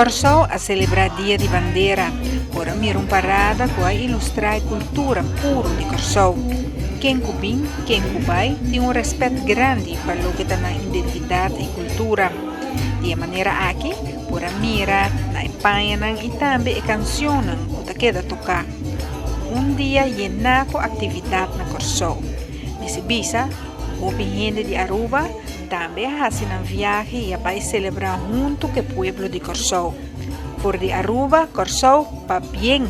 Corsou a celebrar Dia de Bandeira, por mir parada que ilustrar a cultura pura de Corsou. Quem cubim, quem cubai, tem respeito grande para o que está na identidade e cultura. De maneira aqui, por mira, na Espanha e também a canção que queda tocar. Dia llena com atividade na Corsou. Nesse bisa, o gente de Aruba também faz uma viagem e vai celebrar junto com o povo de Corsou. Por de Aruba, Corsou, para bem